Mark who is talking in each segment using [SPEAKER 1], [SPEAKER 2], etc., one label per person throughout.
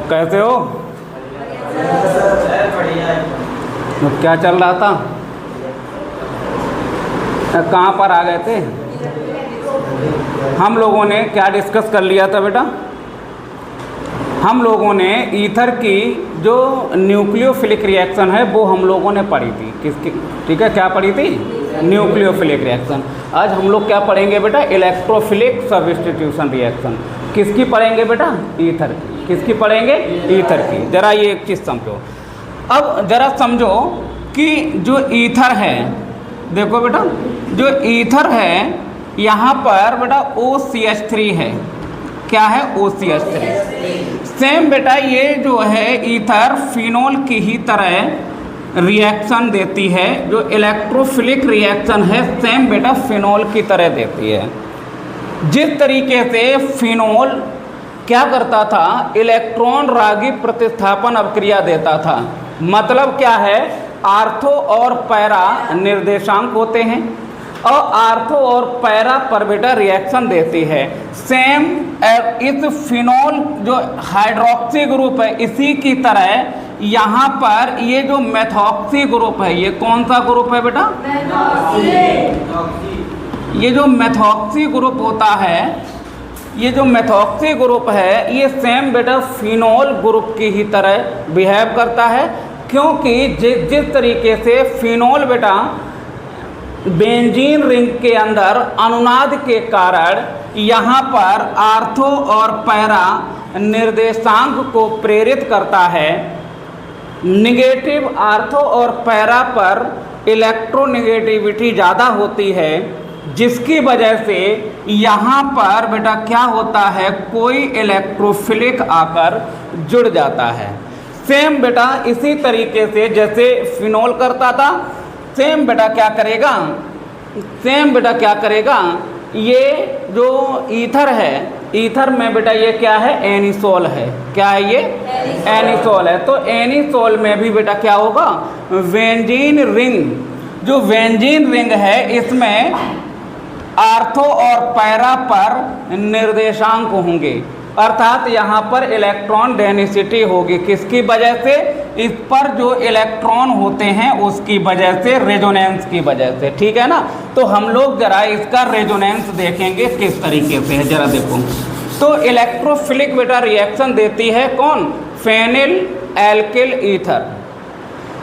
[SPEAKER 1] कैसे हो? तो क्या चल रहा था? कहाँ पर आ गए थे? हम लोगों ने क्या डिस्कस कर लिया था बेटा? हम लोगों ने ईथर की जो न्यूक्लियोफिलिक रिएक्शन है वो हम लोगों ने पढ़ी थी। किसकी? ठीक है, क्या पढ़ी थी? Nucleophilic reaction. आज हम लोग क्या पढ़ेंगे बेटा? Electrophilic substitution reaction. किसकी पढ़ेंगे बेटा? ईथर की। किसकी पढ़ेंगे? ईथर की। जरा ये एक चीज़ समझो। अब जरा समझो कि जो ईथर है, देखो बेटा, जो ईथर है यहाँ पर बेटा OCH3 है। क्या है? OCH3। सेम बेटा ये जो है ईथर फिनोल की ही तरह रिएक्शन देती है। जो इलेक्ट्रोफिलिक रिएक्शन है सेम बेटा फिनोल की तरह देती है। जिस तरीके से फिनोल क्या करता था? इलेक्ट्रॉन रागी प्रतिस्थापन अभिक्रिया देता था। मतलब क्या है? आर्थो और पैरा निर्देशांक होते हैं और आर्थो और पैरा पर बेटा रिएक्शन देती है। सेम इस फिनोल जो हाइड्रोक्सी ग्रुप है इसी की तरह यहाँ पर ये जो मेथॉक्सी ग्रुप है, ये कौन सा ग्रुप है बेटा? ये जो मेथॉक्सी ग्रुप होता है, ये जो मेथॉक्सी ग्रुप है ये सेम बेटा फिनोल ग्रुप की ही तरह बिहेव करता है। क्योंकि जिस तरीके से फिनोल बेटा बेंजीन रिंग के अंदर अनुनाद के कारण यहाँ पर आर्थो और पैरा निर्देशांक को प्रेरित करता है। निगेटिव आर्थो और पैरा पर इलेक्ट्रोनेगेटिविटी ज़्यादा होती है, जिसकी वजह से यहाँ पर बेटा क्या होता है? कोई इलेक्ट्रोफिलिक आकर जुड़ जाता है। सेम बेटा इसी तरीके से जैसे फिनोल करता था, सेम बेटा क्या करेगा? सेम बेटा क्या करेगा? ये जो ईथर है, ईथर में बेटा ये क्या है? एनिसोल है। क्या है ये? एनिसोल है। तो एनिसोल में भी बेटा क्या होगा? बेंजीन रिंग, जो बेंजीन रिंग है इसमें आर्थो और पैरा पर निर्देशांक होंगे, अर्थात यहाँ पर इलेक्ट्रॉन डेंसिटी होगी। किसकी वजह से? इस पर जो इलेक्ट्रॉन होते हैं उसकी वजह से, रेजोनेंस की वजह से। ठीक है ना? तो हम लोग जरा इसका रेजोनेंस देखेंगे किस तरीके से है। जरा देखो, तो इलेक्ट्रोफिलिक बेटा रिएक्शन देती है कौन? Phenyl alkyl ether.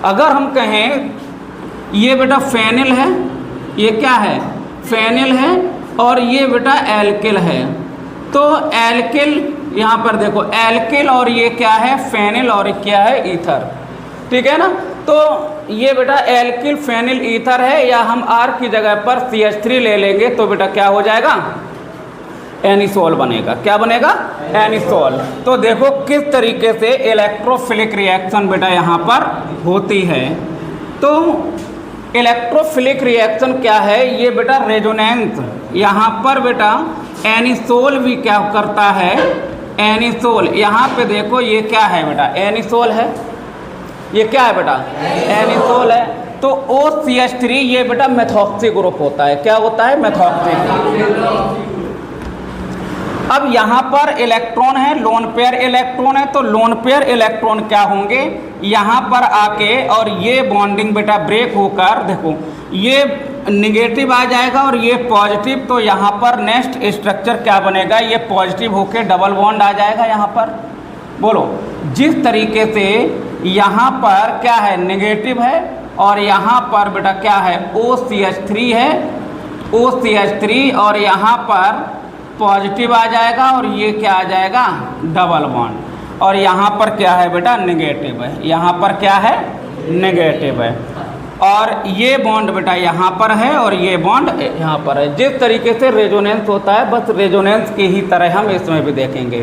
[SPEAKER 1] अगर हम कहें ये बेटा फेनिल है, ये क्या है? फेनिल है, और ये बेटा एल्किल है। तो एल्किल यहाँ पर देखो, एल्किल और ये क्या है? फेनिल, और क्या है? ईथर। ठीक है ना? तो ये बेटा एल्किल फेनिल ईथर है, या हम R की जगह पर CH3 ले लेंगे तो बेटा क्या हो जाएगा? एनिसोल बनेगा। क्या बनेगा? एनिसोल। तो देखो किस तरीके से इलेक्ट्रोफिलिक रिएक्शन बेटा यहाँ पर होती है। तो इलेक्ट्रोफिलिक रिएक्शन क्या है? ये बेटा रेजोनेंस, यहाँ पर बेटा एनिसोल भी क्या करता है? एनिसोल। यहाँ पे देखो ये क्या है बेटा? एनिसोल है। ये क्या है बेटा? एनिसोल है। तो OCH3 ये बेटा मेथॉक्सी ग्रुप होता है। क्या होता है? मेथॉक्सी। अब यहाँ पर इलेक्ट्रॉन है, लोन पेयर इलेक्ट्रॉन है, तो लोन पेयर इलेक्ट्रॉन क्या होंगे? यहाँ पर आके और ये बॉन्डिंग बेटा ब्रेक होकर देखो ये निगेटिव आ जाएगा और ये पॉजिटिव। तो यहाँ पर नेक्स्ट स्ट्रक्चर क्या बनेगा? ये पॉजिटिव होके डबल बॉन्ड आ जाएगा यहाँ पर। बोलो, जिस तरीके से यहाँ पर क्या है? नेगेटिव है, और यहाँ पर बेटा क्या है? OCH3 है, OCH3, और यहाँ पर पॉजिटिव आ जाएगा और ये क्या आ जाएगा? Double bond. और यहाँ पर क्या है बेटा? नेगेटिव है। यहाँ पर क्या है? नेगेटिव है। और ये बॉन्ड बेटा यहाँ पर है और ये बॉन्ड यहाँ पर है। जिस तरीके से रेजोनेंस होता है, बस रेजोनेंस की ही तरह हम इसमें भी देखेंगे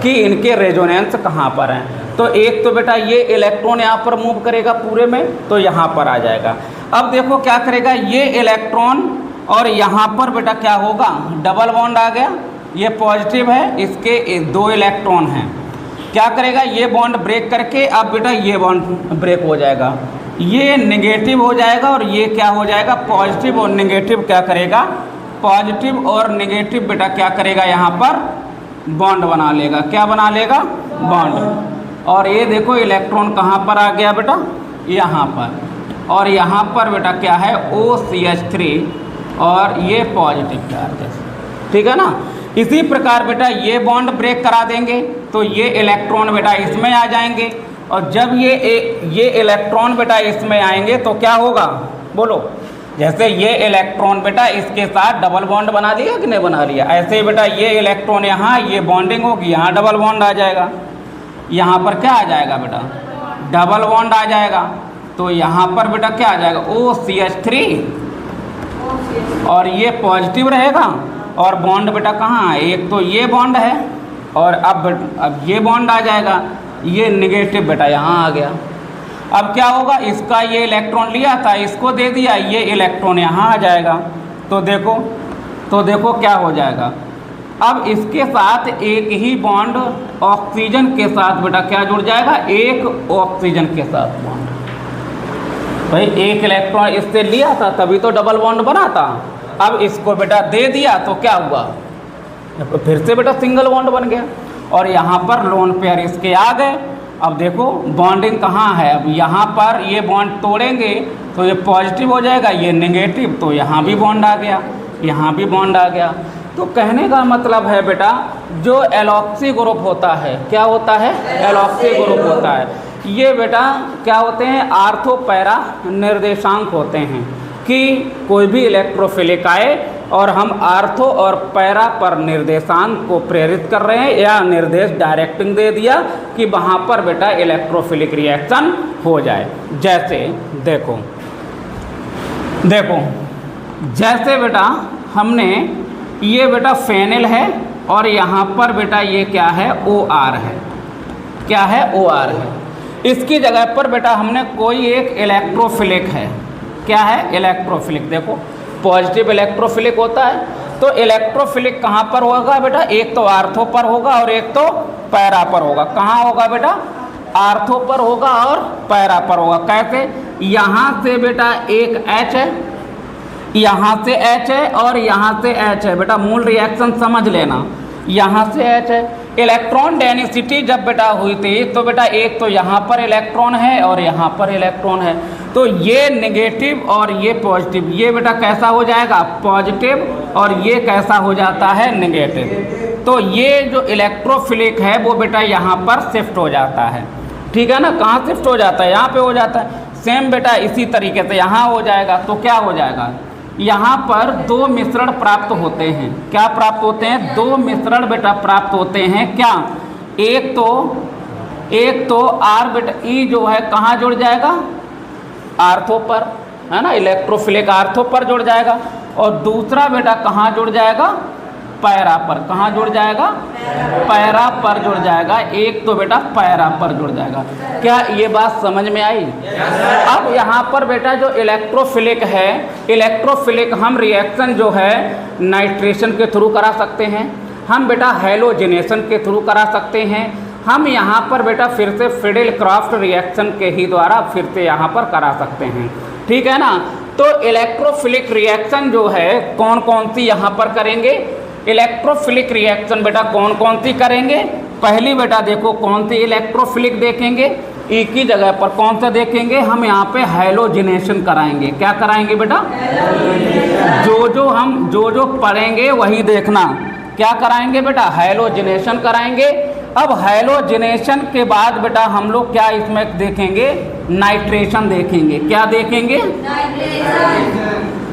[SPEAKER 1] कि इनके रेजोनेंस कहाँ पर हैं। तो एक तो बेटा ये इलेक्ट्रॉन यहाँ पर मूव करेगा पूरे में, तो यहाँ पर आ जाएगा। अब देखो क्या करेगा? ये इलेक्ट्रॉन और यहाँ पर बेटा क्या होगा? डबल बॉन्ड आ गया। ये पॉजिटिव है, इसके 2 इलेक्ट्रॉन हैं। क्या करेगा? ये बॉन्ड ब्रेक करके अब बेटा ये बॉन्ड ब्रेक हो जाएगा, ये नेगेटिव हो जाएगा और ये क्या हो जाएगा? पॉजिटिव। और नेगेटिव क्या करेगा? पॉजिटिव और नेगेटिव बेटा क्या करेगा? यहाँ पर बॉन्ड बना लेगा। क्या बना लेगा? बॉन्ड। और ये देखो इलेक्ट्रॉन कहाँ पर आ गया बेटा, यहाँ पर, और यहाँ पर बेटा क्या है OCH3 और ये पॉजिटिव चार्ज है, ठीक है ना। इसी प्रकार बेटा ये बॉन्ड ब्रेक करा देंगे तो ये इलेक्ट्रॉन बेटा इसमें आ जाएंगे, और जब ये इलेक्ट्रॉन बेटा इसमें आएंगे तो क्या होगा बोलो, जैसे ये इलेक्ट्रॉन बेटा इसके साथ डबल बॉन्ड बना लिया कि नहीं बना लिया, ऐसे ही बेटा ये इलेक्ट्रॉन यहाँ ये बॉन्डिंग होगी, यहाँ डबल बॉन्ड आ जाएगा, यहाँ पर क्या आ जाएगा बेटा डबल बॉन्ड आ जाएगा, तो यहाँ पर बेटा क्या आ जाएगा OCH3 और ये पॉजिटिव रहेगा, और बॉन्ड बेटा कहाँ है, एक तो ये बॉन्ड है और अब ये बॉन्ड आ जाएगा, ये निगेटिव बेटा यहाँ आ गया। अब क्या होगा, इसका ये इलेक्ट्रॉन लिया था इसको दे दिया, ये इलेक्ट्रॉन यहाँ आ जाएगा, तो देखो क्या हो जाएगा। अब इसके साथ एक ही बॉन्ड ऑक्सीजन के साथ बेटा क्या जुड़ जाएगा, एक ऑक्सीजन के साथ बॉन्ड, भाई एक इलेक्ट्रॉन इससे लिया था तभी तो डबल बॉन्ड बना था, अब इसको बेटा दे दिया तो क्या हुआ, फिर से बेटा सिंगल बॉन्ड बन गया, और यहाँ पर लोन पेयर इसके आ गए। अब देखो बॉन्डिंग कहाँ है, अब यहाँ पर ये बॉन्ड तोड़ेंगे तो ये पॉजिटिव हो जाएगा, ये नेगेटिव, तो यहाँ भी बॉन्ड आ गया, यहाँ भी बॉन्ड आ गया। तो कहने का मतलब है बेटा जो एलॉक्सी ग्रुप होता है, क्या होता है, एलॉक्सी ग्रुप होता है, ये बेटा क्या होते हैं, आर्थो पैरा निर्देशांक होते हैं कि कोई भी इलेक्ट्रोफिलिक आए और हम आर्थो और पैरा पर निर्देशांक को प्रेरित कर रहे हैं, या निर्देश डायरेक्टिंग दे दिया कि वहाँ पर बेटा इलेक्ट्रोफिलिक रिएक्शन हो जाए। जैसे देखो जैसे बेटा हमने ये बेटा फेनिल है और यहाँ पर बेटा ये क्या है OR है, क्या है OR है, इसकी जगह पर बेटा हमने कोई एक इलेक्ट्रोफिलिक है, क्या है इलेक्ट्रोफिलिक, देखो पॉजिटिव इलेक्ट्रोफिलिक होता है, तो इलेक्ट्रोफिलिक कहाँ पर होगा बेटा, एक तो आर्थो पर होगा और एक तो पैरा पर होगा। कहाँ होगा बेटा, आर्थो पर होगा और पैरा पर होगा। कैसे, यहाँ से बेटा एक H है, यहाँ से H है और यहाँ से H है, बेटा मूल रिएक्शन समझ लेना, यहाँ से H है। इलेक्ट्रॉन डेंसिटी जब बेटा हुई थी तो बेटा एक तो यहाँ पर इलेक्ट्रॉन है और यहाँ पर इलेक्ट्रॉन है, तो ये नेगेटिव और ये पॉजिटिव, ये बेटा कैसा हो जाएगा पॉजिटिव, और ये कैसा हो जाता है नेगेटिव। तो ये जो इलेक्ट्रोफिलिक है वो बेटा यहाँ पर शिफ्ट हो जाता है, ठीक है ना। कहाँ शिफ्ट हो जाता है, यहाँ पे हो जाता है। सेम बेटा इसी तरीके से यहाँ हो जाएगा, तो क्या हो जाएगा, यहाँ पर दो मिश्रण प्राप्त होते हैं। क्या प्राप्त होते हैं, दो मिश्रण बेटा प्राप्त होते हैं। क्या, एक तो आर बेटा ई जो है कहाँ जुड़ जाएगा, आर्थो पर, है ना, इलेक्ट्रोफिलिक आर्थो पर जुड़ जाएगा, और दूसरा बेटा कहाँ जुड़ जाएगा, पैरा पर। कहाँ जुड़ जाएगा, पैरा पर जुड़ जाएगा। एक तो बेटा पैरा पर जुड़ जाएगा। क्या ये बात समझ में आई? अब यहाँ पर बेटा जो इलेक्ट्रोफिलिक है, इलेक्ट्रोफिलिक हम रिएक्शन जो है नाइट्रेशन के थ्रू करा सकते हैं, हम बेटा हैलोजिनेशन के थ्रू करा सकते हैं, हम यहाँ पर बेटा फिर से फिडेल-क्राफ्ट रिएक्शन के ही द्वारा फिर से यहाँ पर करा सकते हैं, ठीक है ना। तो इलेक्ट्रोफिलिक रिएक्शन जो है कौन कौन सी यहाँ पर करेंगे, इलेक्ट्रोफिलिक रिएक्शन बेटा कौन कौन सी करेंगे। पहली बेटा देखो कौन सी इलेक्ट्रोफिलिक देखेंगे, ई की जगह पर कौन सा देखेंगे, हम यहाँ पे हैलोजिनेशन कराएंगे। क्या कराएंगे बेटा, जो जो पढ़ेंगे वही देखना। क्या कराएंगे बेटा, हैलोजिनेशन कराएंगे। अब हैलोजिनेशन के बाद बेटा हम लोग क्या इसमें देखेंगे, नाइट्रेशन देखेंगे। क्या देखेंगे,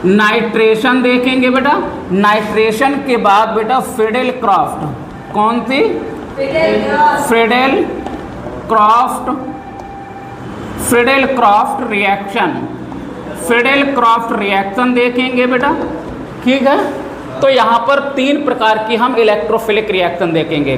[SPEAKER 1] नाइट्रेशन देखेंगे बेटा। नाइट्रेशन के बाद बेटा फिडेल-क्राफ्ट, कौन सी, फिडेल-क्राफ्ट रिएक्शन, फिडेल-क्राफ्ट रिएक्शन देखेंगे बेटा, ठीक है। तो यहाँ पर तीन प्रकार की हम इलेक्ट्रोफिलिक रिएक्शन देखेंगे,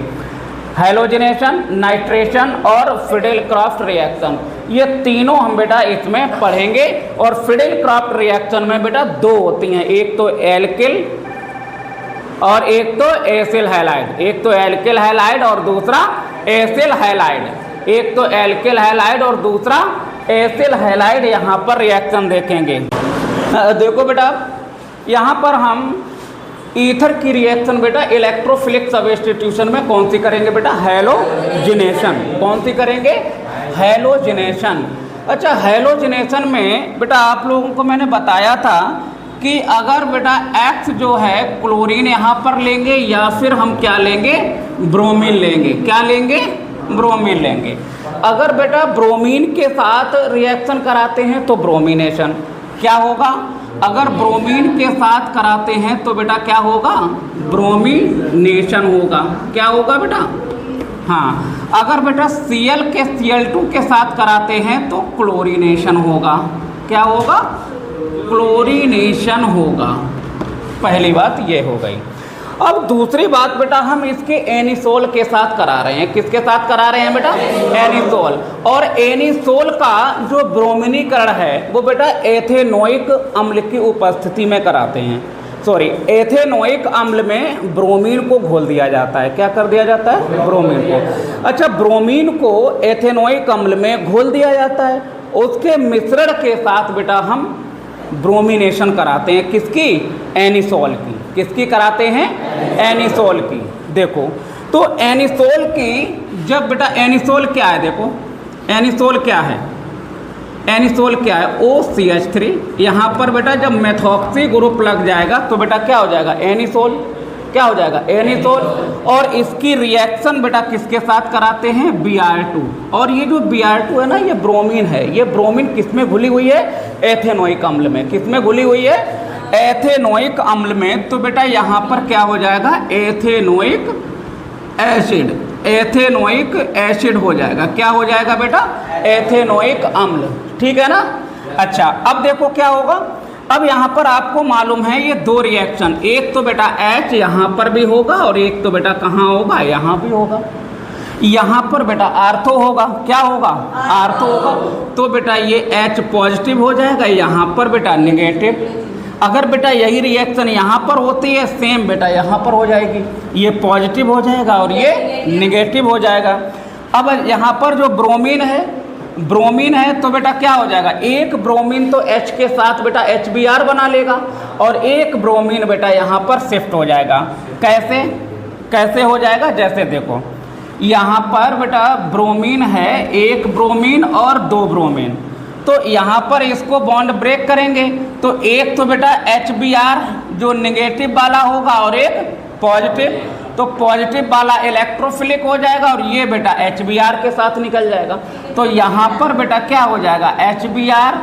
[SPEAKER 1] हैलोजिनेशन, नाइट्रेशन और फिडेल-क्राफ्ट रिएक्शन। ये तीनों हम बेटा इसमें पढ़ेंगे। और फिडेल-क्राफ्ट रिएक्शन में बेटा दो होती हैं, एक तो एल्किल और एक तो एसिल हैलाइड। एक तो एल्किल हैलाइड और दूसरा एसिल हैलाइड। एक तो एल्किल हैलाइड और दूसरा एसिल हैलाइड यहाँ पर रिएक्शन देखेंगे। देखो बेटा यहाँ पर हम ईथर की रिएक्शन बेटा इलेक्ट्रोफिलिक सब्स्टिट्यूशन में कौन सी करेंगे बेटा? हैलोजिनेशन। कौन सी करेंगे? हैलोजिनेशन। अच्छा, हैलोजिनेशन में बेटा आप लोगों को मैंने बताया था कि अगर बेटा X जो है क्लोरीन यहाँ पर लेंगे या फिर हम क्या लेंगे? ब्रोमीन लेंगे। क्या लेंगे? ब्रोमीन लेंगे। अगर बेटा ब्रोमीन के साथ रिएक्शन कराते हैं तो ब्रोमिनेशन क्या होगा? अगर ब्रोमीन के साथ कराते हैं तो बेटा क्या होगा? ब्रोमिनेशन होगा। क्या होगा बेटा? हाँ, अगर बेटा Cl के Cl2 के साथ कराते हैं तो क्लोरीनेशन होगा। क्या होगा? क्लोरीनेशन होगा। पहली बात ये हो गई। अब दूसरी बात बेटा हम इसके एनिसोल के साथ करा रहे हैं। किसके साथ करा रहे हैं बेटा? एनिसोल। और एनिसोल का जो ब्रोमिनीकरण है वो बेटा एथेनोइक अम्ल की उपस्थिति में कराते हैं। सॉरी, एथेनोइक अम्ल में ब्रोमीन को घोल दिया जाता है। क्या कर दिया जाता है? ब्रोमीन को। अच्छा, ब्रोमीन को एथेनोइक अम्ल में घोल दिया जाता है। उसके मिश्रण के साथ बेटा हम ब्रोमिनेशन कराते हैं। किसकी? एनिसोल की। किसकी कराते हैं? एनिसोल की। देखो तो एनिसोल की, जब बेटा एनिसोल क्या है? देखो एनिसोल क्या है? एनिसोल क्या है? OCH3। यहाँ पर बेटा जब मेथॉक्सी ग्रुप लग जाएगा तो बेटा क्या हो जाएगा? एनिसोल। क्या हो जाएगा? एनिसोल। और इसकी रिएक्शन बेटा किसके साथ कराते हैं? Br2। और ये जो Br2 है ना, ये ब्रोमीन है। ये ब्रोमीन किस में घुली हुई है? एथेनोइक अम्ल में। किस में घुली हुई है? एथेनोइक अम्ल में। तो बेटा यहाँ पर क्या हो जाएगा? Ethanoic acid. एथेनोइक एसिड हो जाएगा। क्या हो जाएगा बेटा? एथेनोइक अम्ल। ठीक है ना? अच्छा, अब देखो क्या होगा। अब यहाँ पर आपको मालूम है ये दो रिएक्शन, एक तो बेटा H यहाँ पर भी होगा और एक तो बेटा कहाँ होगा? यहाँ भी होगा। यहाँ पर बेटा आर्थो होगा। क्या होगा? आर्थो होगा। तो बेटा ये H पॉजिटिव हो जाएगा, यहाँ पर बेटा नेगेटिव। अगर बेटा यही रिएक्शन यहाँ पर होती है, सेम बेटा यहाँ पर हो जाएगी। ये पॉजिटिव हो जाएगा और ये नेगेटिव हो जाएगा। अब यहाँ पर जो ब्रोमीन है तो बेटा क्या हो जाएगा? एक ब्रोमीन तो H के साथ बेटा HBr बना लेगा और एक ब्रोमीन बेटा यहाँ पर शिफ्ट हो जाएगा। कैसे? कैसे हो जाएगा? जैसे देखो यहाँ पर बेटा ब्रोमीन है, एक ब्रोमीन और दो ब्रोमीन। तो यहाँ पर इसको बॉन्ड ब्रेक करेंगे तो एक तो बेटा HBr जो नेगेटिव वाला होगा और एक पॉजिटिव। तो पॉजिटिव वाला इलेक्ट्रोफिलिक हो जाएगा और ये बेटा HBr के साथ निकल जाएगा। तो यहाँ पर बेटा क्या हो जाएगा? HBr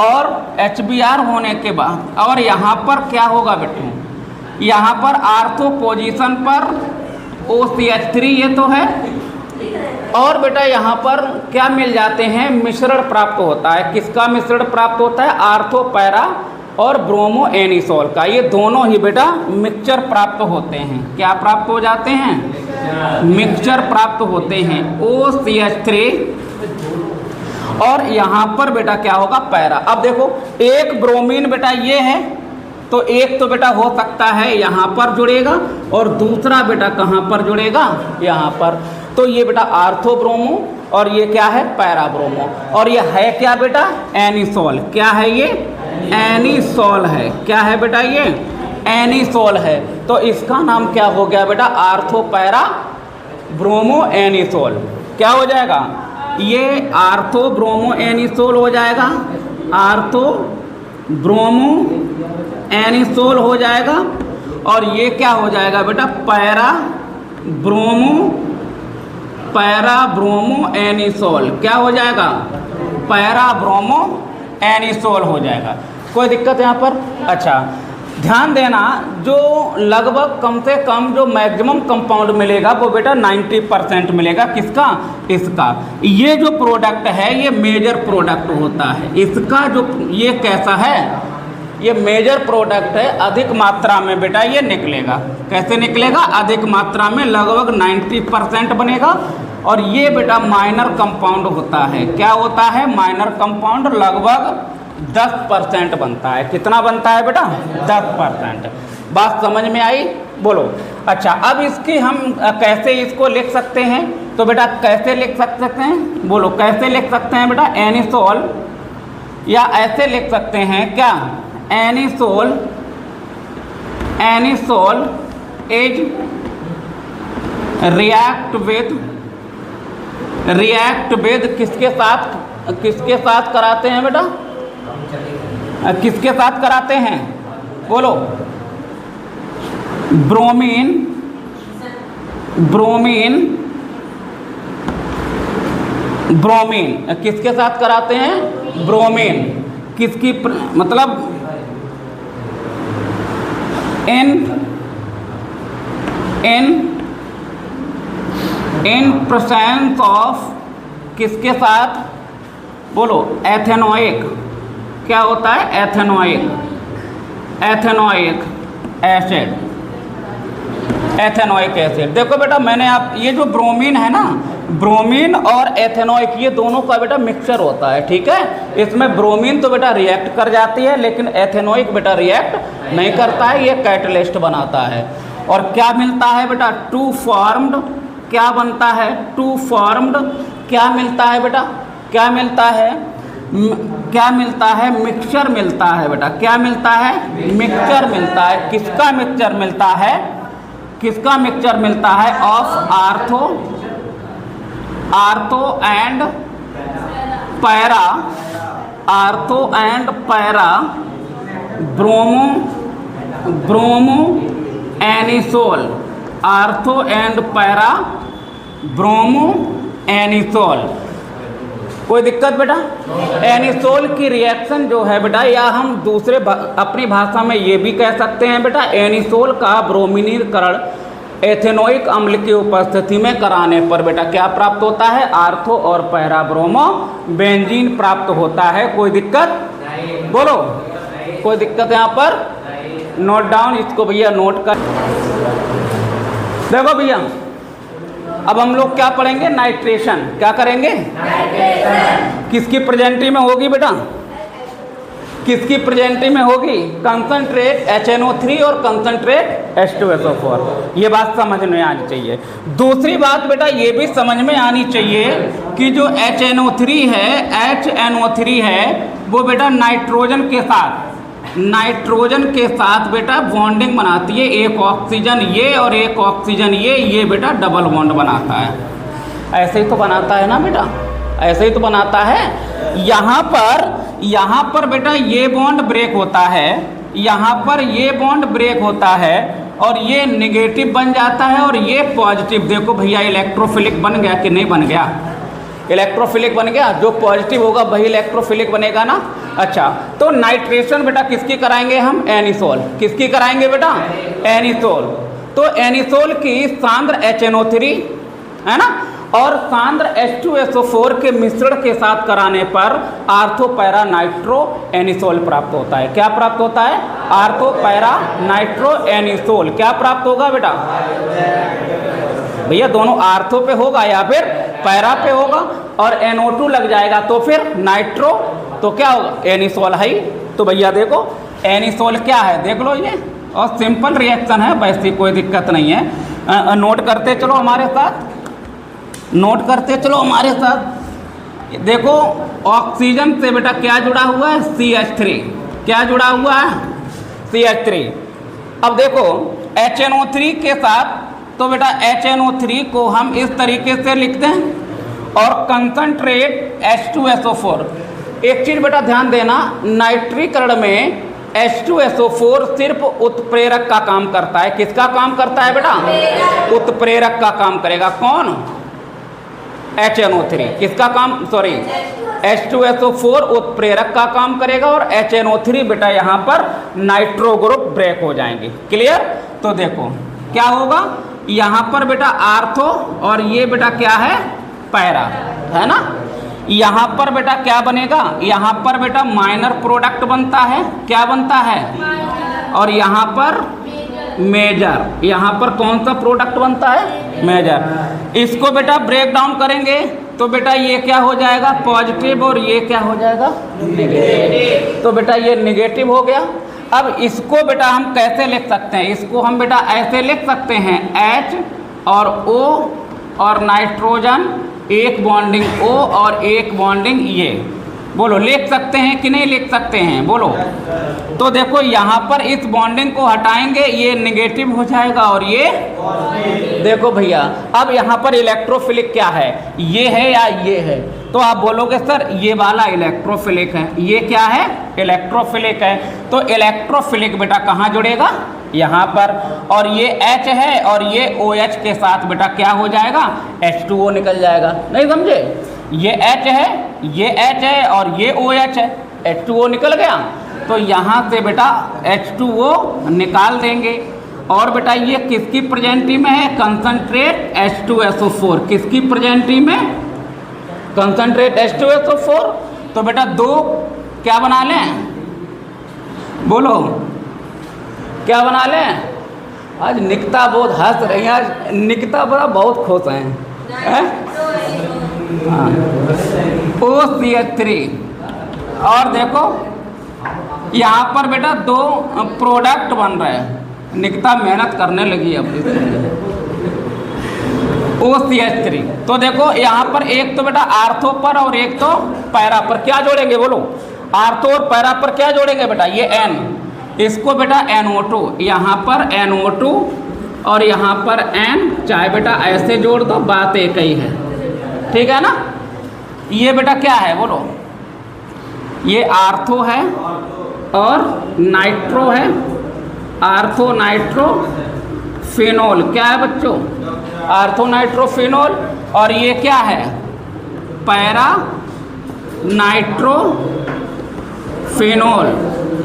[SPEAKER 1] और HBr होने के बाद और यहाँ पर क्या होगा बेटा? यहाँ पर आर्थो पोजीशन पर OCH3 ये तो है और बेटा यहाँ पर क्या मिल जाते हैं? मिश्रण प्राप्त होता है। किसका मिश्रण प्राप्त होता है? आर्थो पैरा और ब्रोमो एनिसोल का। ये दोनों ही बेटा मिक्सचर प्राप्त होते हैं। क्या प्राप्त हो जाते हैं? मिक्सचर प्राप्त होते हैं। OCH3 और यहाँ पर बेटा क्या होगा? पैरा। अब देखो एक ब्रोमीन बेटा ये है तो एक तो बेटा हो सकता है यहाँ पर जुड़ेगा और दूसरा बेटा कहाँ पर जुड़ेगा? यहाँ पर। तो ये बेटा आर्थो ब्रोमो और ये क्या है? Para bromo. और ये है क्या बेटा? एनिसोल। क्या है ये? एनिसोल है। क्या है बेटा? ये एनिसोल है। तो इसका नाम क्या हो गया बेटा? Ortho para bromo anisole. क्या हो जाएगा? ये आर्थो ब्रोमो एनिसोल हो जाएगा। आर्थो ब्रोमो एनिसोल हो जाएगा और ये क्या हो जाएगा बेटा? Para bromo anisole. क्या हो जाएगा? पैरा ब्रोमो एनिसोल हो जाएगा। कोई दिक्कत यहाँ पर? अच्छा, ध्यान देना, जो लगभग कम से कम जो मैक्सिमम कंपाउंड मिलेगा वो बेटा 90% मिलेगा। किसका? इसका। ये जो प्रोडक्ट है ये मेजर प्रोडक्ट होता है। इसका जो ये कैसा है? ये मेजर प्रोडक्ट है। अधिक मात्रा में बेटा ये निकलेगा। कैसे निकलेगा? अधिक मात्रा में, लगभग 90% बनेगा। और ये बेटा माइनर कंपाउंड होता है। क्या होता है? माइनर कंपाउंड लगभग 10% बनता है। कितना बनता है बेटा? 10%। बात समझ में आई? बोलो। अच्छा, अब इसकी हम कैसे इसको लिख सकते हैं? तो बेटा कैसे लिख सकते हैं? बोलो कैसे लिख सकते हैं बेटा? एनिसोल, या ऐसे लिख सकते हैं क्या? Anisole anisole is react with किसके साथ कराते हैं बेटा? किसके साथ कराते हैं? बोलो। ब्रोमीन किसके साथ कराते हैं? ब्रोमीन। किसकी मतलब इन प्रेजेंस ऑफ किसके साथ? बोलो। एथेनोइक। क्या होता है? Ethanoic acid. देखो बेटा, मैंने आप ये जो ब्रोमीन है ना, ब्रोमीन और एथेनोइक ये दोनों का बेटा मिक्सचर होता है, ठीक है। इसमें ब्रोमीन तो बेटा रिएक्ट कर जाती है, लेकिन एथेनोइक बेटा रिएक्ट नहीं करता है, ये कैटलिस्ट बनाता है। और क्या मिलता है बेटा? Two formed. क्या बनता है? Two formed. क्या मिलता है बेटा? क्या मिलता है? मिक्सचर मिलता है बेटा। क्या मिलता है? मिक्सचर मिलता है। किसका मिक्सचर मिलता है? किसका मिक्सचर मिलता है? Of ortho and para bromo anisole. Ortho and para bromo anisole. कोई दिक्कत बेटा? एनिसोल की रिएक्शन जो है बेटा, या हम दूसरे अपनी भाषा में ये भी कह सकते हैं बेटा, एनिसोल का ब्रोमीनीकरण एथेनोइक अम्ल की उपस्थिति में कराने पर बेटा क्या प्राप्त होता है? आर्थो और पैरा ब्रोमो बेंजीन प्राप्त होता है। कोई दिक्कत? बोलो। कोई दिक्कत यहाँ पर? नोट डाउन, इसको भैया नोट कर। देखो भैया, अब हम लोग क्या पढ़ेंगे? नाइट्रेशन। क्या करेंगे? किसकी प्रेजेंटी में होगी बेटा? किसकी प्रेजेंटी में होगी? कंसंट्रेट HNO3 और कंसंट्रेट H2SO4। ये बात समझ में आनी चाहिए। दूसरी बात बेटा ये भी समझ में आनी चाहिए कि जो HNO3 है वो बेटा नाइट्रोजन के साथ बेटा बॉन्डिंग बनाती है। एक ऑक्सीजन ये और एक ऑक्सीजन ये बेटा डबल बॉन्ड बनाता है। ऐसे ही तो बनाता है ना बेटा? ऐसे ही तो बनाता है। यहाँ पर बेटा ये बॉन्ड ब्रेक होता है, यहाँ पर ये बॉन्ड ब्रेक होता है और ये नेगेटिव बन जाता है और ये पॉजिटिव। देखो भैया, इलेक्ट्रोफिलिक बन गया कि नहीं बन गया? इलेक्ट्रोफिलिक बन गया। जो पॉजिटिव होगा वही इलेक्ट्रोफिलिक बनेगा ना। अच्छा, तो नाइट्रेशन बेटा किसकी कराएंगे हम? एनिसोल। किसकी कराएंगे बेटा? एनिसोल। तो एनिसोल की सांद्र HNO3 है ना और सांद्र H2SO4 के मिश्रण के साथ कराने पर आर्थो पैरा नाइट्रो एनिसोल प्राप्त होता है। क्या प्राप्त होता है? Ortho para nitro anisole. क्या प्राप्त होगा बेटा? भैया दोनों आर्थो पे होगा या फिर पैरा पे होगा और NO2 लग जाएगा तो फिर नाइट्रो, तो क्या होगा? एनिसोल है। तो भैया देखो एनिसोल क्या है, देख लो ये, और सिंपल रिएक्शन है, वैसे कोई दिक्कत नहीं है। नोट करते चलो हमारे साथ, नोट करते चलो हमारे साथ। देखो ऑक्सीजन से बेटा क्या जुड़ा हुआ है? CH3। क्या जुड़ा हुआ है? CH3। अब देखो HNO3 के साथ, तो बेटा HNO3 को हम इस तरीके से लिखते हैं और कंसंट्रेट H2SO4। एक चीज़ बेटा ध्यान देना, नाइट्रीकरण में H2SO4 सिर्फ उत्प्रेरक का काम करता है। किसका काम करता है बेटा? उत्प्रेरक का काम करेगा। कौन? HNO3। किसका काम? सॉरी, H2SO4 उत्प्रेरक का काम करेगा और HNO3 बेटा यहाँ पर नाइट्रो ग्रुप ब्रेक हो जाएंगे। क्लियर? तो देखो क्या होगा, यहाँ पर बेटा आर्थो और ये बेटा क्या है? पैरा, है ना। यहाँ पर बेटा क्या बनेगा? यहाँ पर बेटा माइनर प्रोडक्ट बनता है। क्या बनता है? और यहाँ पर मेजर। यहाँ पर कौन सा प्रोडक्ट बनता है? मेजर। इसको बेटा ब्रेक डाउन करेंगे तो बेटा ये क्या हो जाएगा? पॉजिटिव, और ये क्या हो जाएगा? नेगेटिव। तो बेटा ये नेगेटिव हो गया। अब इसको बेटा हम कैसे लिख सकते हैं? इसको हम बेटा ऐसे लिख सकते हैं, H और O और नाइट्रोजन, एक बॉन्डिंग O और एक बॉन्डिंग ये। बोलो लिख सकते हैं कि नहीं लिख सकते हैं, बोलो। तो देखो यहाँ पर इस बॉन्डिंग को हटाएंगे, ये नेगेटिव हो जाएगा और ये देखो भैया। अब यहाँ पर इलेक्ट्रोफिलिक क्या है, ये है या ये है? तो आप बोलोगे सर ये वाला इलेक्ट्रोफिलिक है, ये क्या है, इलेक्ट्रोफिलिक है। तो इलेक्ट्रोफिलिक बेटा कहाँ जुड़ेगा, यहाँ पर। और ये H है और ये OH के साथ बेटा क्या हो जाएगा, H2O निकल जाएगा। नहीं समझे, ये H है, ये H है और ये OH है, H2O निकल गया। तो यहाँ से बेटा H2O निकाल देंगे। और बेटा ये किसकी प्रेजेंटी में है, कंसंट्रेट H2SO4, किसकी प्रेजेंटी में, कंसंट्रेट H2SO4। तो बेटा दो क्या बना लें, बोलो क्या बना लें। आज निकिता बहुत हंस रही है, आज निकिता बड़ा बहुत खुश हैं। OCH3। और देखो यहाँ पर बेटा दो प्रोडक्ट बन रहे हैं, निकिता मेहनत करने लगी अब OCH3। तो देखो यहाँ पर एक तो बेटा आर्थो पर और एक तो पैरा पर क्या जोड़ेंगे, बोलो आर्थो और पैरा पर क्या जोड़ेंगे बेटा, ये N, इसको बेटा NO2, यहाँ पर NO2 और यहाँ पर N, चाहे बेटा ऐसे जोड़ दो, बात एक ही है, ठीक है ना। ये बेटा क्या है, बोलो ये आर्थो है और नाइट्रो है, आर्थो नाइट्रो फिनोल, क्या है बच्चों, आर्थो नाइट्रो फिनोल। और ये क्या है, पैरा नाइट्रो फिनोल,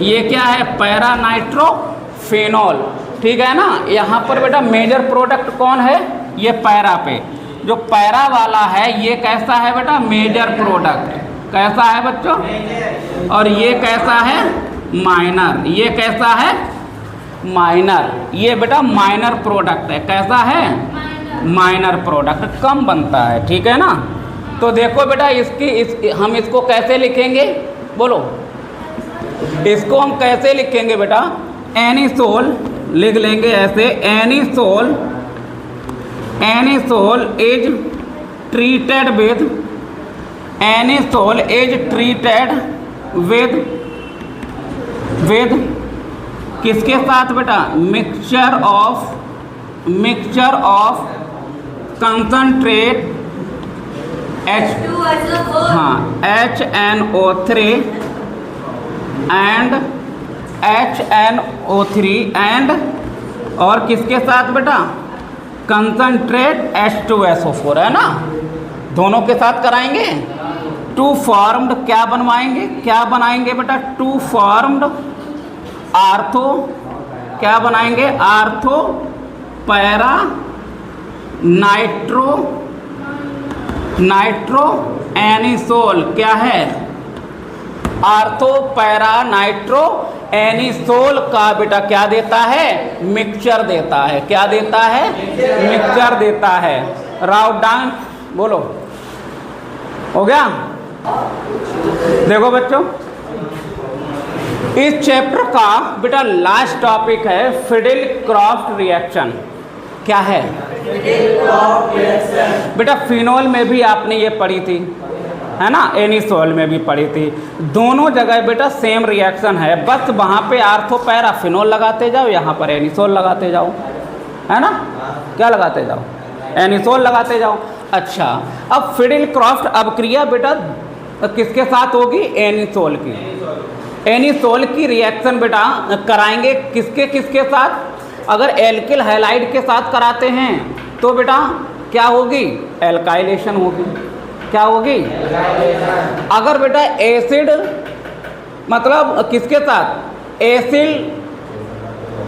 [SPEAKER 1] ये क्या है, पैरा नाइट्रो फिनोल, ठीक है ना। यहाँ पर बेटा मेजर प्रोडक्ट कौन है, ये पैरा पे, जो पैरा वाला है ये कैसा है बेटा, मेजर प्रोडक्ट, कैसा है बच्चों। और ये कैसा है, माइनर, ये कैसा है, माइनर, ये बेटा माइनर प्रोडक्ट है, कैसा है, माइनर प्रोडक्ट, कम बनता है, ठीक है ना। तो देखो बेटा हम इसको कैसे लिखेंगे, बोलो इसको हम कैसे लिखेंगे बेटा, एनिसोल लिख लेंगे ऐसे, anisole, anisole is treated with, anisole is treated with किसके साथ बेटा, mixture of concentrate HNO3 and HNO3 and और किसके साथ बेटा, कंसंट्रेट H2SO4, है ना, दोनों के साथ कराएंगे। टू फॉर्म्ड क्या बनवाएंगे, क्या बनाएंगे बेटा, टू फॉर्म्ड आर्थो, क्या बनाएंगे, आर्थो पैरा नाइट्रो एनिसोल, क्या है, आर्थो पैरा नाइट्रो एनिसोल का बेटा क्या देता है, मिक्सचर देता है, क्या देता है, मिक्सचर देता है। राउट डाउन, बोलो हो गया। देखो बच्चों इस चैप्टर का बेटा लास्ट टॉपिक है फिडेल-क्राफ्ट रिएक्शन, क्या है बेटा, फिनोल में भी आपने ये पढ़ी थी, है ना, एनिसोल में भी पढ़ी थी, दोनों जगह बेटा सेम रिएक्शन है, बस वहाँ पे आर्थो पैरा फिनोल लगाते जाओ, यहाँ पर एनिसोल लगाते जाओ, है ना, क्या लगाते जाओ, एनिसोल लगाते जाओ। अच्छा अब फिडेल-क्राफ्ट अभिक्रिया बेटा किसके साथ होगी, एनिसोल की, एनिसोल की रिएक्शन बेटा कराएंगे किसके किसके साथ, अगर एल्किल हैलाइड के साथ कराते हैं तो बेटा क्या होगी, एल्काइलेशन होगी, क्या होगी, अगर बेटा एसिड मतलब किसके साथ, एसिल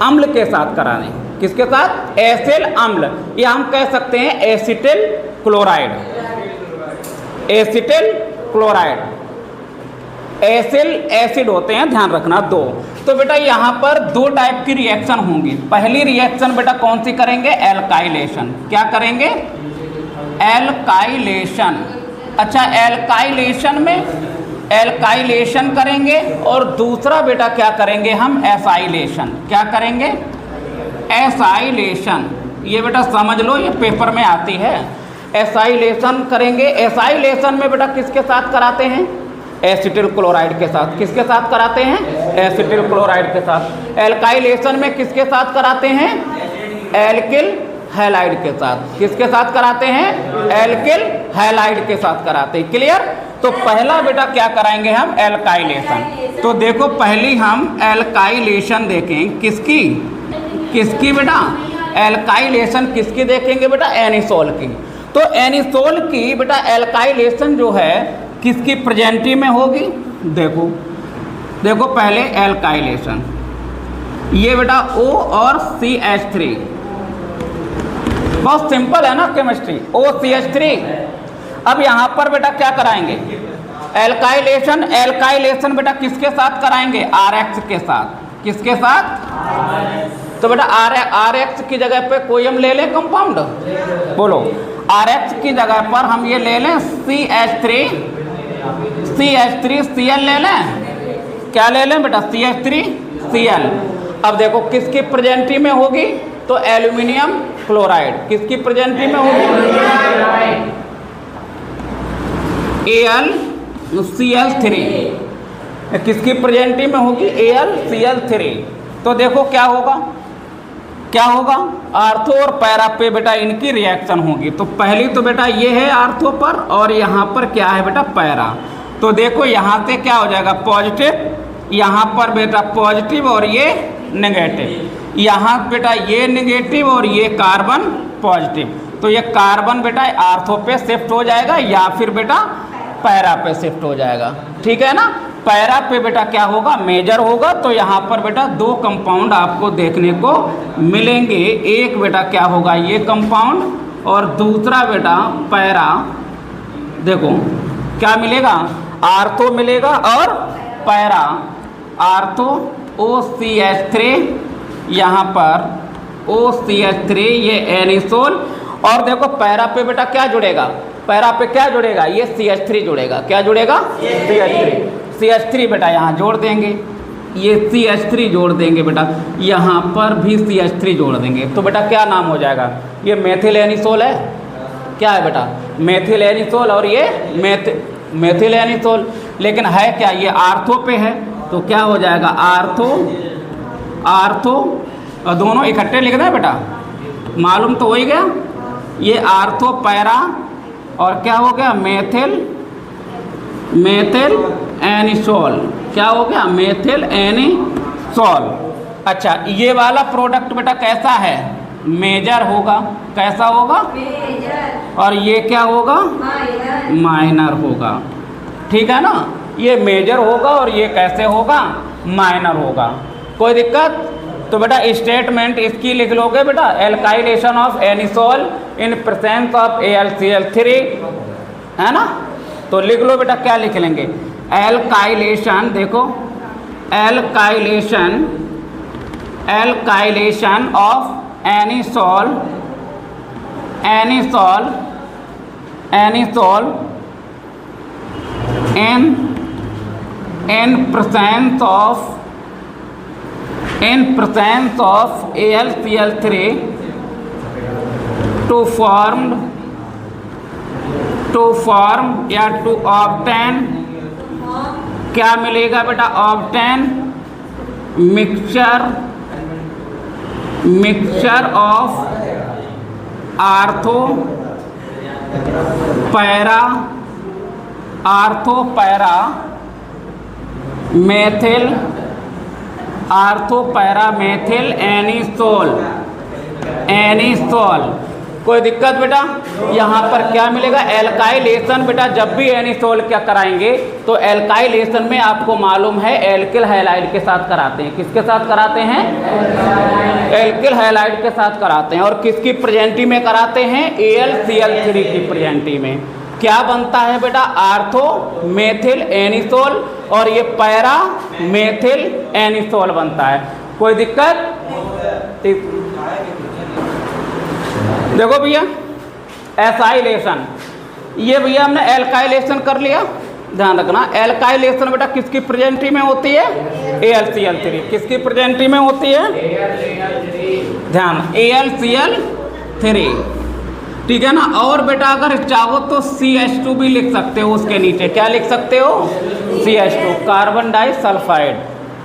[SPEAKER 1] अम्ल के साथ कराने, किसके साथ, एसिल अम्ल, या हम कह सकते हैं acetyl chloride, acetyl chloride, acyl acid होते हैं, ध्यान रखना दो। तो बेटा यहाँ पर दो टाइप की रिएक्शन होंगी, पहली रिएक्शन बेटा कौन सी करेंगे, एल्काइलेशन, क्या करेंगे, एल्काइलेशन। अच्छा एल्काइलेशन में एल्काइलेशन करेंगे और दूसरा बेटा क्या करेंगे हम, एसाइलेशन, क्या करेंगे, एसाइलेशन, ये बेटा समझ लो ये पेपर में आती है, एसाइलेशन करेंगे। एसाइलेशन में बेटा किसके साथ कराते हैं, एसिटिल क्लोराइड के साथ। किसके साथ कराते हैं? एसिटिल क्लोराइड के साथ। एल्काइलेशन में किसके साथ कराते हैं? एल्किल हैलाइड के साथ। किसके साथ कराते हैं? एल्किल हैलाइड के साथ कराते हैं। क्लियर? तो पहला बेटा क्या कराएंगे हम? एल्काइलेशन। तो देखो पहली हम एल्काइलेशन देखें। किसकी? किसकी बेटा? एल्काइलेशन किसकी देखेंगे बेटा? एनिसोल की। तो एनिसोल की बेटा एल्काइलेशन जो है किसकी प्रेजेंटी में होगी? देखो देखो पहले एल्काइलेशन, ये बेटा O और CH3, बहुत सिंपल है ना केमिस्ट्री, OCH3। अब यहाँ पर बेटा क्या कराएंगे? एल्काइलेशन। एल्काइलेशन बेटा किसके साथ कराएंगे? RX के साथ। किसके साथ? तो बेटा RX की जगह पे कोई हम ले लें कंपाउंड, बोलो। RX की जगह पर हम ये ले लें CH3Cl ले लें। क्या ले लें बेटा? CH3Cl। अब देखो किसकी प्रेजेंटी में होगी? तो एल्यूमिनियम क्लोराइड। किसकी प्रेजेंटी में होगी? AlCl3। किसकी प्रेजेंटी में होगी? AlCl3। तो देखो क्या होगा? क्या होगा? आर्थो और पैरा पे बेटा इनकी रिएक्शन होगी। तो पहली तो बेटा ये है आर्थो पर, और यहाँ पर क्या है बेटा? पैरा। तो देखो यहाँ से क्या हो जाएगा? पॉजिटिव, यहाँ पर बेटा पॉजिटिव और ये नेगेटिव। यहाँ बेटा ये नेगेटिव और ये कार्बन पॉजिटिव। तो ये कार्बन बेटा आर्थो पे शिफ्ट हो जाएगा या फिर बेटा पैरा पे शिफ्ट हो जाएगा। ठीक है ना? पैरा पे बेटा क्या होगा? मेजर होगा। तो यहाँ पर बेटा दो कंपाउंड आपको देखने को मिलेंगे। एक बेटा क्या होगा? ये कंपाउंड, और दूसरा बेटा पैरा। देखो क्या मिलेगा? आर्थो मिलेगा और पैरा। आर्थो OCH3, यहाँ पर OCH3, ये एनिसोल। और देखो पैरा पे बेटा क्या जुड़ेगा? पैरा पे क्या जुड़ेगा? ये CH3 जुड़ेगा। क्या जुड़ेगा? CH3 बेटा यहाँ जोड़ देंगे। ये CH3 जोड़ देंगे बेटा, यहाँ पर भी CH3 जोड़ देंगे। तो बेटा क्या नाम हो जाएगा? ये मेथिल एनिसोल है। क्या है बेटा? Methyl anisole. और ये मेथिल एनिसोल। लेकिन है क्या? ये आर्थो पे है। तो क्या हो जाएगा? आर्थो और दोनों इकट्ठे लिख दें बेटा, मालूम तो हो ही गया। ये आर्थो पैरा और क्या हो गया? Methyl anisole. क्या हो गया? Methyl anisole. अच्छा, ये वाला प्रोडक्ट बेटा कैसा है? मेजर होगा। कैसा होगा? मेजर। और ये क्या होगा? माइनर होगा। ठीक है ना? ये मेजर होगा और ये कैसे होगा? माइनर होगा। कोई दिक्कत? तो बेटा स्टेटमेंट इसकी लिख लोगे बेटा, alkylation of anisole in presence of AlCl3, है ना? तो लिख लो बेटा, क्या लिख लेंगे? एल्काइलेशन। देखो alkylation of anisole in presence of AlCl3 to form या to obtain, क्या मिलेगा बेटा? obtain mixture of ortho para methyl, ortho para methyl anisole. कोई दिक्कत बेटा? यहाँ पर क्या मिलेगा? एल्काइलेशन बेटा जब भी एनिसोल क्या कराएंगे तो एल्काइलेशन में आपको मालूम है एल्किल हैलाइड के साथ कराते हैं। किसके साथ कराते हैं? एल्किल हैलाइड के साथ कराते हैं। और किसकी प्रेजेंटी में कराते हैं? AlCl3 की प्रेजेंटी में। क्या बनता है बेटा? आर्थो मेथिल एनिसोल और ये पैरा मेथिल एनिसोल बनता है। कोई दिक्कत? देखो भैया एसाइलेशन, ये भैया हमने एल्काइलेशन कर लिया। ध्यान रखना, एल्काइलेशन बेटा किसकी प्रेजेंटी में होती है? AlCl3। किसकी प्रेजेंटी में होती है? ध्यान, AlCl3। ठीक है ना। और बेटा अगर चाहो तो CH2 भी लिख सकते हो उसके नीचे। क्या लिख सकते हो? CH2, carbon disulphide.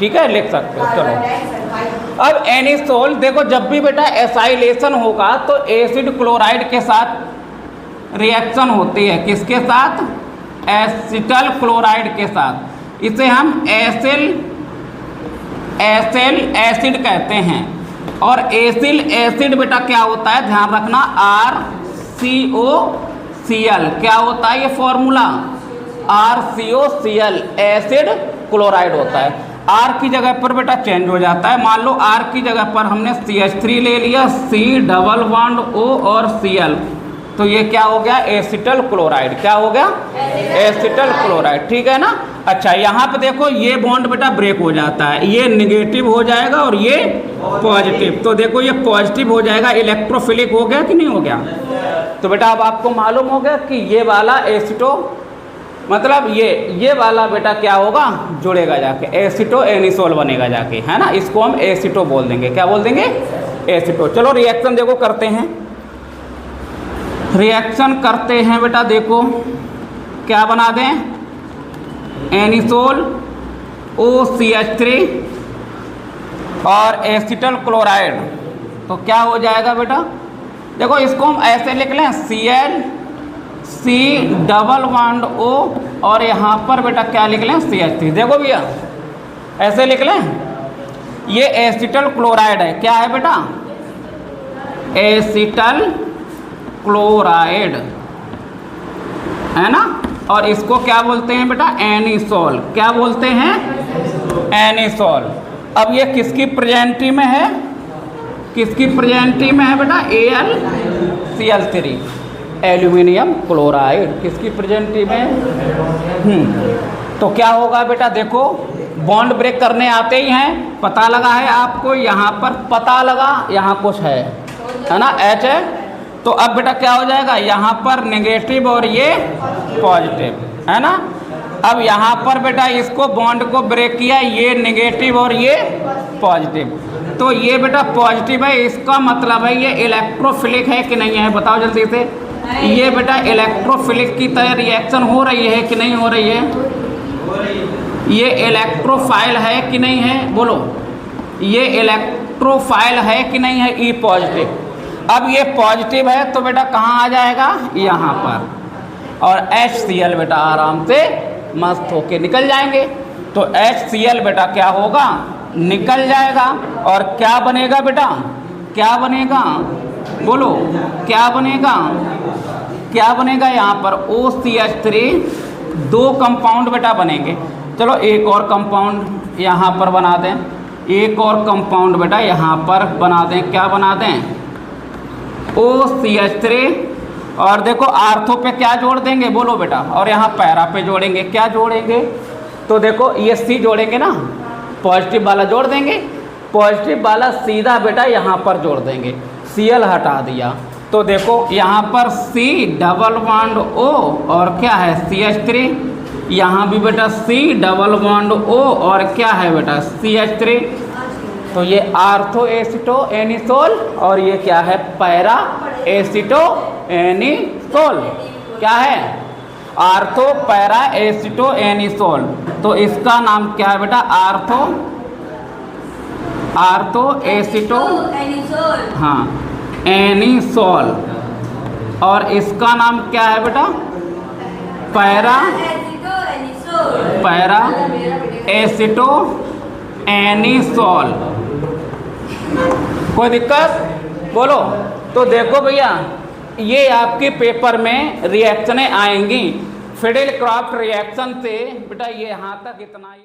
[SPEAKER 1] ठीक है, लिख सकते हो। चलो अब एनिसोल, देखो जब भी बेटा एसाइलेशन होगा तो एसिड क्लोराइड के साथ रिएक्शन होती है। किसके साथ? एसिटल क्लोराइड के साथ। इसे हम एसिड कहते हैं। और एसिल एसिड बेटा क्या होता है, ध्यान रखना, RCOCl। क्या होता है ये फॉर्मूला? RCOCl, एसिड क्लोराइड होता है। R की जगह पर बेटा चेंज हो जाता है। मान लो R की जगह पर हमने CH3 ले लिया, C डबल बॉन्ड O और Cl, तो ये क्या हो गया? Acetyl chloride. क्या हो गया? Acetyl chloride. ठीक है ना। अच्छा, यहाँ पे देखो ये बॉन्ड बेटा ब्रेक हो जाता है, ये निगेटिव हो जाएगा और ये पॉजिटिव। तो देखो ये पॉजिटिव हो जाएगा, इलेक्ट्रोफिलिक हो गया कि नहीं हो गया? तो बेटा अब आपको मालूम हो गया कि ये वाला एसिटो, मतलब ये वाला बेटा क्या होगा? जुड़ेगा जाके, एसिटो एनिसोल बनेगा जाके, है ना। इसको हम एसिटो बोल देंगे। क्या बोल देंगे? एसिटो। चलो रिएक्शन देखो करते हैं, रिएक्शन करते हैं बेटा। देखो क्या बना दें? एनिसोल OCH3 और एसिटल क्लोराइड, तो क्या हो जाएगा बेटा? देखो इसको हम ऐसे लिख लें, Cl C double bond O और यहाँ पर बेटा क्या लिख लें? CH3। देखो भैया ऐसे लिख लें, ये एसिटल क्लोराइड है। क्या है बेटा? एसिटल क्लोराइड, है ना। और इसको क्या बोलते हैं बेटा? एनिसोल। क्या बोलते हैं? एनिसोल। अब ये किसकी प्रेजेंटी में है? किसकी प्रेजेंटी में है बेटा? AlCl3, aluminium chloride. किसकी प्रेजेंटी में? तो क्या होगा बेटा? देखो बॉन्ड ब्रेक करने आते ही हैं, पता लगा है आपको, यहाँ पर पता लगा यहाँ कुछ है ना, H है। तो अब बेटा क्या हो जाएगा? यहाँ पर नेगेटिव और ये पॉजिटिव, है ना। अब यहाँ पर बेटा इसको बॉन्ड को ब्रेक किया, ये नेगेटिव और ये पॉजिटिव। तो ये बेटा पॉजिटिव है, इसका मतलब है ये इलेक्ट्रोफिलिक है कि नहीं है? बताओ जल्दी से। ये बेटा इलेक्ट्रोफिलिक की तरह रिएक्शन हो रही है कि नहीं हो रही है? ये इलेक्ट्रोफाइल है कि नहीं है? बोलो, ये इलेक्ट्रोफाइल है कि नहीं है? E positive. अब ये पॉजिटिव है तो बेटा कहाँ आ जाएगा? यहाँ पर। और HCl बेटा आराम से मस्त होके निकल जाएंगे। तो HCl बेटा क्या होगा? निकल जाएगा। और क्या बनेगा बेटा? क्या बनेगा? बोलो क्या बनेगा? क्या बनेगा? यहाँ पर OCH3, 2 कंपाउंड बेटा बनेंगे। चलो एक और कंपाउंड यहाँ पर बना दें, एक और कंपाउंड बेटा यहाँ पर बना दें। क्या बना दें? OCH3। और देखो आर्थो पे क्या जोड़ देंगे? बोलो बेटा। और यहाँ पैरा पे जोड़ेंगे। क्या जोड़ेंगे? तो देखो ये C जोड़ेंगे ना, पॉजिटिव वाला जोड़ देंगे, पॉजिटिव वाला सीधा बेटा यहाँ पर जोड़ देंगे। Cl हटा दिया तो देखो यहाँ पर C डबल बॉन्ड O और क्या है? CH3। यहाँ भी बेटा C डबल बॉन्ड O और क्या है बेटा? CH3। तो ये आर्थो एसिटो एनिसोल और ये क्या है? Para एसिटो anisole. क्या है? Ortho para एसिटो anisole. तो इसका नाम क्या है बेटा? आर्थो एसिटो, हाँ, एनिसोल। और इसका नाम क्या है बेटा? Para एसिटो anisole. कोई दिक्कत? बोलो। तो देखो भैया ये आपके पेपर में रिएक्शनें आएंगी। फिडेल क्राफ्ट रिएक्शन से बेटा ये यहाँ तक इतना ही।